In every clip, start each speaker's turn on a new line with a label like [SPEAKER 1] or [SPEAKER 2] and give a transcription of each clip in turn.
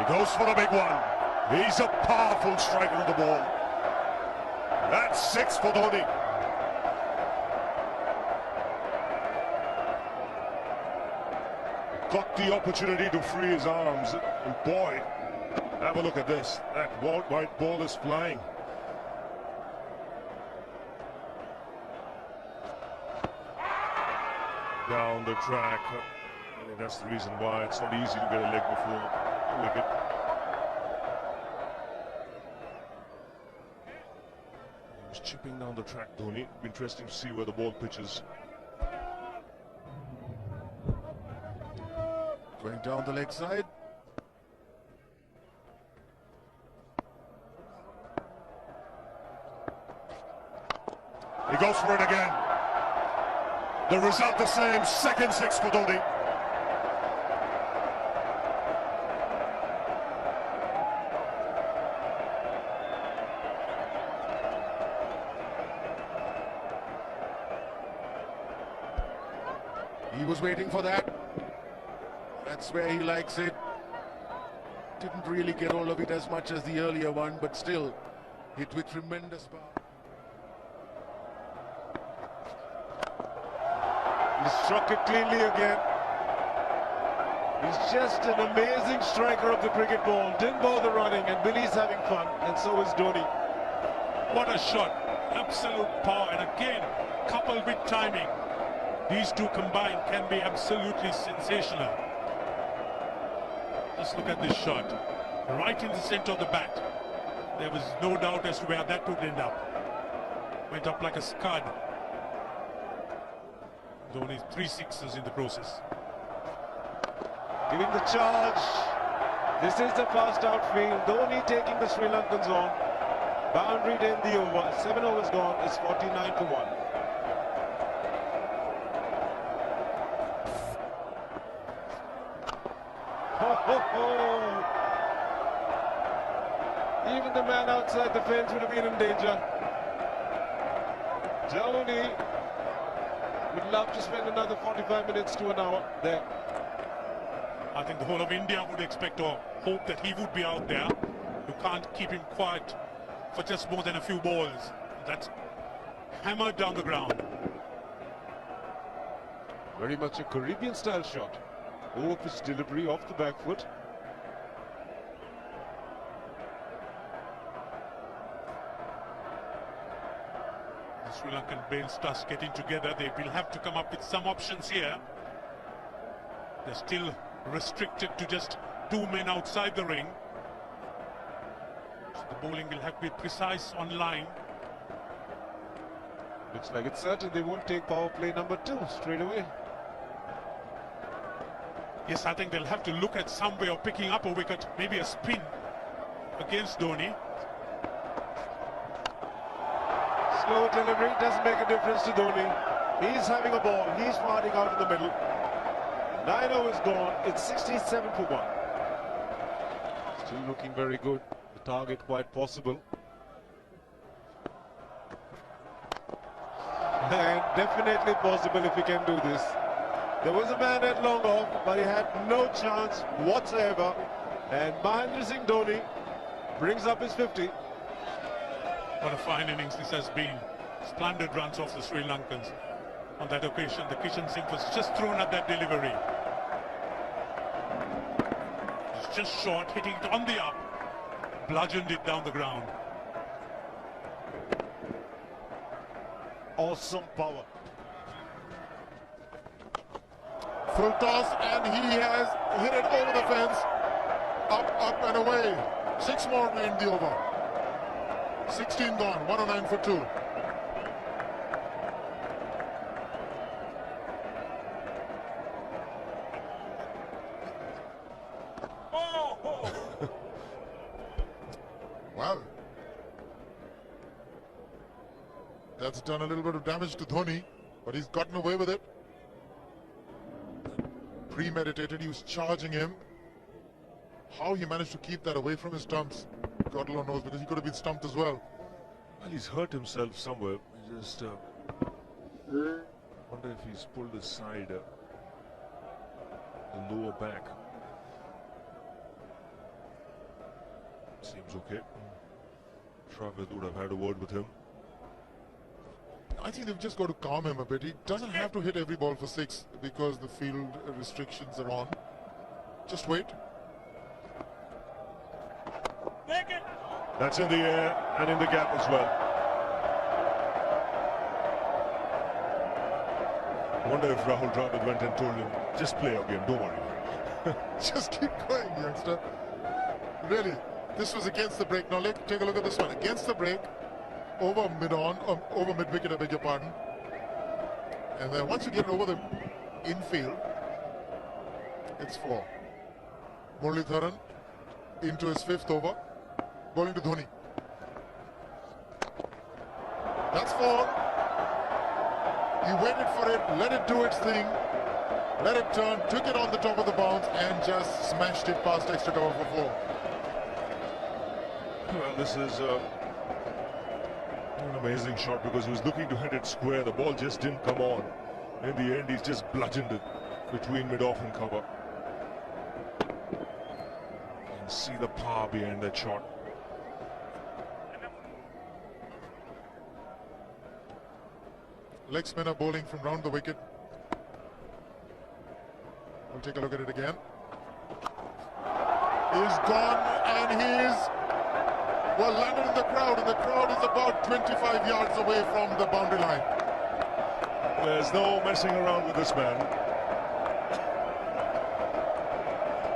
[SPEAKER 1] He goes for a big one. He's a powerful striker of the ball. That's 6 for Dhoni. Got the opportunity to free his arms, and boy, have a look at this. That white ball is flying. Down the track. I think that's the reason why it's not easy to get a leg before the wicket. He was chipping down the track, Dhoni. It'd be interesting to see where the ball pitches.
[SPEAKER 2] Going down the leg side.
[SPEAKER 1] He goes for it again. The result the same, second 6 for Dhoni.
[SPEAKER 2] He was waiting for that. That's where he likes it. Didn't really get all of it as much as the earlier one, but still hit with tremendous power.
[SPEAKER 3] He struck it cleanly again. He's just an amazing striker of the cricket ball. Didn't bother running, and Billy's having fun, and so is Dhoni.
[SPEAKER 4] What a shot. Absolute power, and again, coupled with timing. These two combined can be absolutely sensational. Just look at this shot. Right in the center of the bat. There was no doubt as to where that would end up. Went up like a scud. Dhoni 3 sixes in the process.
[SPEAKER 3] Giving the charge. This is the fast outfield. Dhoni taking the Sri Lankans on. Boundary to end the over. 7 overs gone. It's 49 for 1. Even the man outside the fence would have been in danger. Dhoni would love to spend another 45 minutes to an hour there.
[SPEAKER 4] I think the whole of India would expect or hope that he would be out there. You can't keep him quiet for just more than a few balls. That's hammered down the ground.
[SPEAKER 3] Very much a Caribbean style shot. Over-pitch delivery off the back foot.
[SPEAKER 4] The Sri Lankan bail starts getting together. They will have to come up with some options here. They're still restricted to just 2 men outside the ring. So the bowling will have to be precise on line.
[SPEAKER 3] Looks like it's certain they won't take power play number 2 straight away.
[SPEAKER 4] Yes, I think they'll have to look at some way of picking up a wicket, maybe a spin against Dhoni.
[SPEAKER 3] Slow delivery doesn't make a difference to Dhoni. He's having a ball, he's firing out in the middle. 9 overs gone, it's 67 for 1. Still looking very good, the target quite possible. And definitely possible if he can do this. There was a man at long off, but he had no chance whatsoever. And Mahendra S Dhoni brings up his 50.
[SPEAKER 4] What a fine innings this has been. Splendid runs off the Sri Lankans. On that occasion, the kitchen sink was just thrown at that delivery. It's just short, hitting it on the up. Bludgeoned it down the ground.
[SPEAKER 2] Awesome power. Full toss, and he has hit it over the fence. Up and away. 6 more to end the over. 16 gone, 109 for 2. Well, that's done a little bit of damage to Dhoni, but he's gotten away with it. Premeditated, he was charging him. How he managed to keep that away from his stumps, God alone knows, because he could have been stumped as well.
[SPEAKER 1] Well, he's hurt himself somewhere. He just wonder if he's pulled aside the lower back. Seems okay. Travis would have had a word with him.
[SPEAKER 2] I think they've just got to calm him a bit. He doesn't have to hit every ball for 6 because the field restrictions are on. Just wait.
[SPEAKER 1] That's in the air and in the gap as well. I wonder if Rahul Dravid went and told him, just play your game, don't worry.
[SPEAKER 2] Just keep going, youngster. Really, this was against the break. Now take a look at this one. Against the break, over mid-wicket, I beg your pardon. And then once you get over the infield, it's 4. Muralitharan into his 5th over, bowling to Dhoni. That's 4. He waited for it, let it do its thing, let it turn, took it on the top of the bounce and just smashed it past extra cover for 4.
[SPEAKER 1] Well, this is an amazing shot because he was looking to hit it square. The ball just didn't come on. In the end, he's just bludgeoned it between mid-off and cover. You can see the power behind that shot.
[SPEAKER 2] Leg spinner bowling from round the wicket. We'll take a look at it again. He's gone and he's landed in the crowd, and the crowd is about 25 yards away from the boundary line.
[SPEAKER 1] There's no messing around with this man.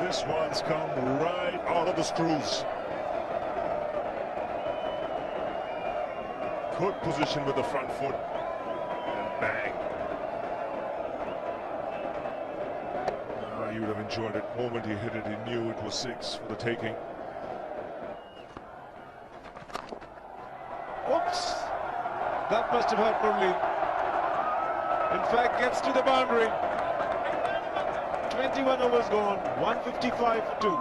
[SPEAKER 1] This one's come right out of the screws. Good position with the front foot. And bang. He would have enjoyed it. The moment he hit it, he knew it was 6 for the taking.
[SPEAKER 3] Oops! That must have hurt Murli. In fact, gets to the boundary. 21 overs gone, 155 for 2.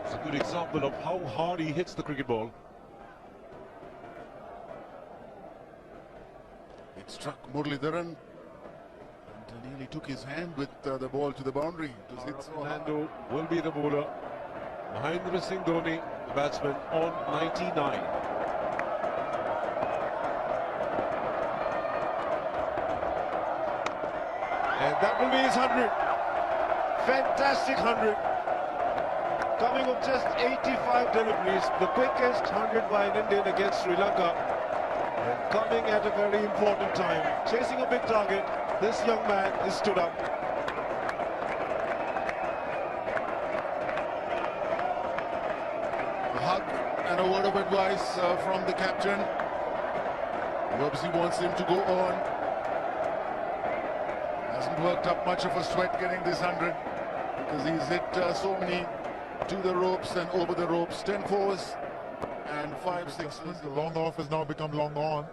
[SPEAKER 3] It's a good example of how hard he hits the cricket ball.
[SPEAKER 2] It struck Muralitharan and nearly took his hand with the ball to the boundary. It was hit so hard.
[SPEAKER 3] Fernando will be the bowler. Mahendra S Dhoni, the batsman, on 99. And that will be his 100. Fantastic 100. Coming of just 85 deliveries, the quickest 100 by an Indian against Sri Lanka. And coming at a very important time. Chasing a big target, this young man is stood up.
[SPEAKER 2] A hug and a word of advice from the captain. He obviously wants him to go on. Hasn't worked up much of a sweat getting this 100 because he's hit so many to the ropes and over the ropes. 10 fours and 5 sixes. The long off has now become long on.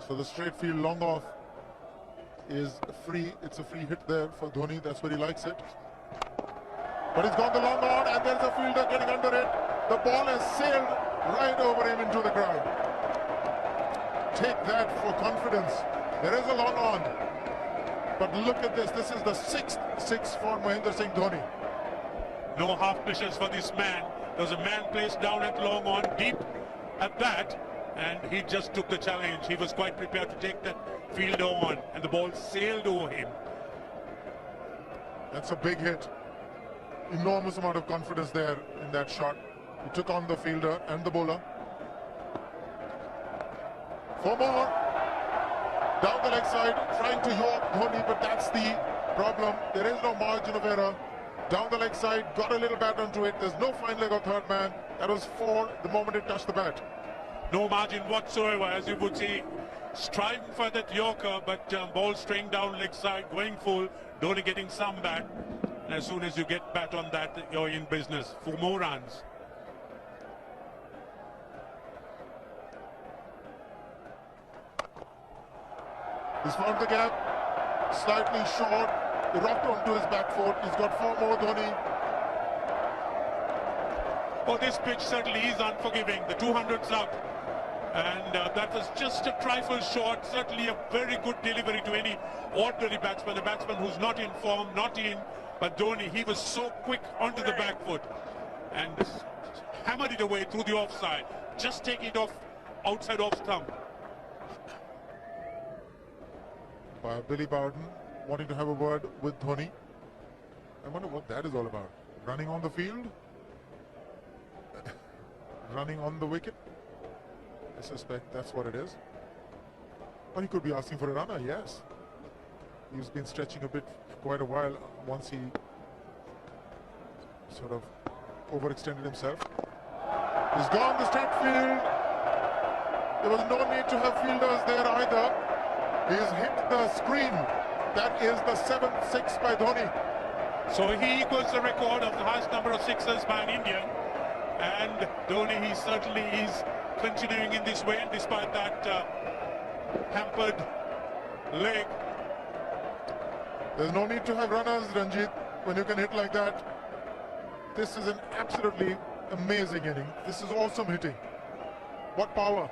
[SPEAKER 2] So the straight field long off is free. It's a free hit there for Dhoni. That's where he likes it. But he's gone the long on and there's a fielder getting under it. The ball has sailed right over him into the crowd. Take that for confidence. There is a long on. But look at this. This is the 6th 6 for Mahendra Singh Dhoni.
[SPEAKER 4] No half measures for this man. There was a man placed down at long on, deep at that, and he just took the challenge. He was quite prepared to take that fielder on, and the ball sailed over him.
[SPEAKER 2] That's a big hit. Enormous amount of confidence there in that shot. He took on the fielder and the bowler. 4 more. Down the leg side, trying to york Dhoni, but that's the problem. There is no margin of error. Down the leg side, got a little bat onto it. There's no fine leg of third man. That was 4 the moment it touched the bat.
[SPEAKER 4] No margin whatsoever, as you would see. Striving for that yorker, but ball straying down leg side, going full. Dhoni getting some bat. And as soon as you get bat on that, you're in business. 4 more runs.
[SPEAKER 2] He's found the gap, slightly short, rocked onto his back foot. He's got 4 more, Dhoni.
[SPEAKER 4] Oh, this pitch certainly is unforgiving. The 200's up. And that was just a trifle short. Certainly a very good delivery to any ordinary batsman. A batsman who's not in form, not in But Dhoni, he was so quick onto the back foot and hammered it away through the offside. Just take it off outside off stump.
[SPEAKER 2] By Billy Bowden wanting to have a word with Dhoni. I wonder what that is all about. Running on the field? Running on the wicket? I suspect that's what it is. Or he could be asking for a runner, yes. He's been stretching a bit for quite a while once he sort of overextended himself. He's gone the stat field. There was no need to have fielders there either. He's hit the screen. That is the 7th six by Dhoni.
[SPEAKER 4] So he equals the record of the highest number of sixes by an Indian. And Dhoni, he certainly is continuing in this way, despite that hampered leg.
[SPEAKER 2] There's no need to have runners, Ranjit, when you can hit like that. This is an absolutely amazing inning. This is awesome hitting. What power.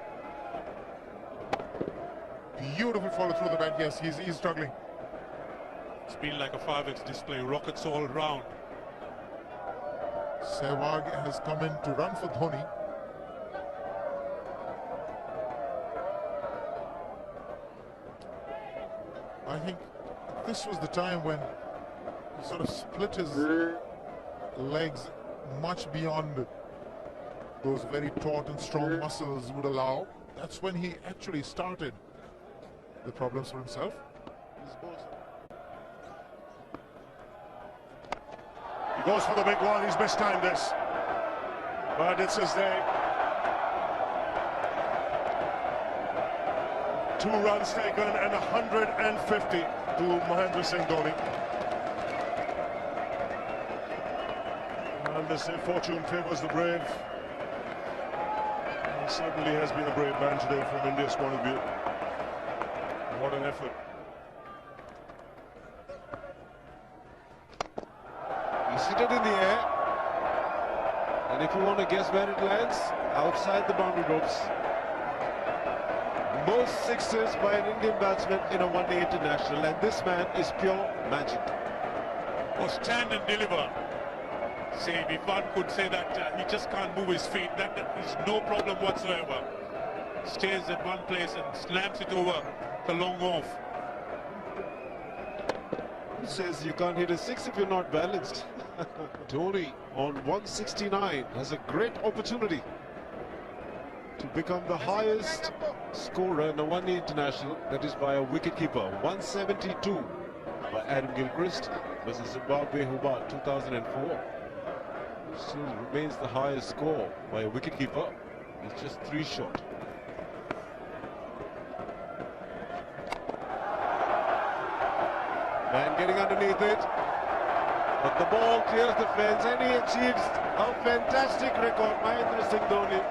[SPEAKER 2] Beautiful follow through the bat. Yes, he's struggling.
[SPEAKER 4] It's been like a 5x display, rockets all round.
[SPEAKER 2] Sehwag has come in to run for Dhoni. I think this was the time when he sort of split his legs much beyond those very taut and strong muscles would allow. That's when he actually started the problems for himself.
[SPEAKER 1] He goes for the big one. He's mistimed this, but it's his day. 2 runs taken and 150 to Mahendra S Dhoni. And they say fortune favours the brave. He certainly has been a brave man today from India's point of view. What an effort.
[SPEAKER 3] He's hit it in the air. And if you want to guess where it lands, outside the boundary ropes. Most sixes by an Indian batsman in a one-day international, and this man is pure magic.
[SPEAKER 4] Or stand and deliver. Say, if one could say that he just can't move his feet, that is no problem whatsoever. Stays at one place and slams it over the long off.
[SPEAKER 3] Who says you can't hit a six if you're not balanced? Dhoni on 169 has a great opportunity to become the highest scorer in a one-day international, that is by a wicketkeeper. 172 by Adam Gilchrist versus Zimbabwe Hobart 2004. Still remains the highest score by a wicketkeeper. It's just 3 short. Man getting underneath it, but the ball clears the fence and he achieves a fantastic record. Mahendra S Dhoni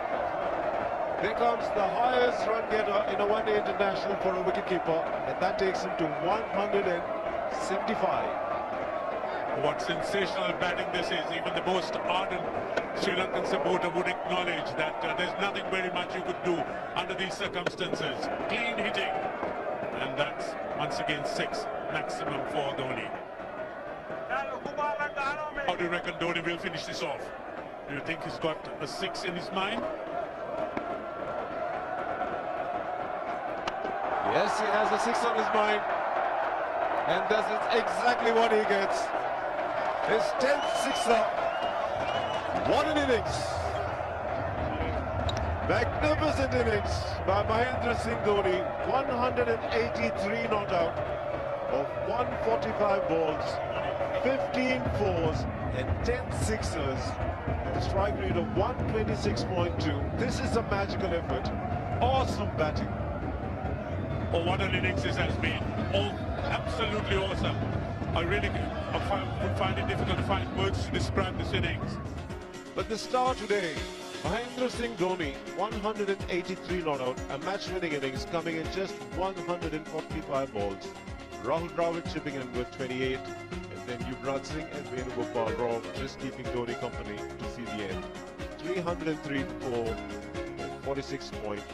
[SPEAKER 3] becomes the highest run getter in a one-day international for a wicketkeeper, and that takes him to 175.
[SPEAKER 4] What sensational batting this is. Even the most ardent Sri Lankan supporter would acknowledge that there's nothing very much you could do under these circumstances. Clean hitting, and that's once again 6 maximum for Dhoni. How do you reckon Dhoni will finish this off? Do you think he's got a 6 in his mind?
[SPEAKER 3] Yes, he has a 6 on his mind, and that's exactly what he gets. His 10th sixer. What an innings! Magnificent innings by Mahendra S Dhoni. 183 not out of 145 balls, 15 fours and 10 sixers. A strike rate of 126.2. This is a magical effort. Awesome batting.
[SPEAKER 4] Oh, what an innings this has been. Oh, absolutely awesome. I really would find it difficult to find words to describe this innings.
[SPEAKER 3] But the star today, Mahendra S Dhoni, 183 not out, a match-winning innings coming in just 145 balls. Rahul Dravid chipping in with 28, and then Yuvraj Singh and Venugopal Rao just keeping Dhoni company to see the end. 303 for 46 points.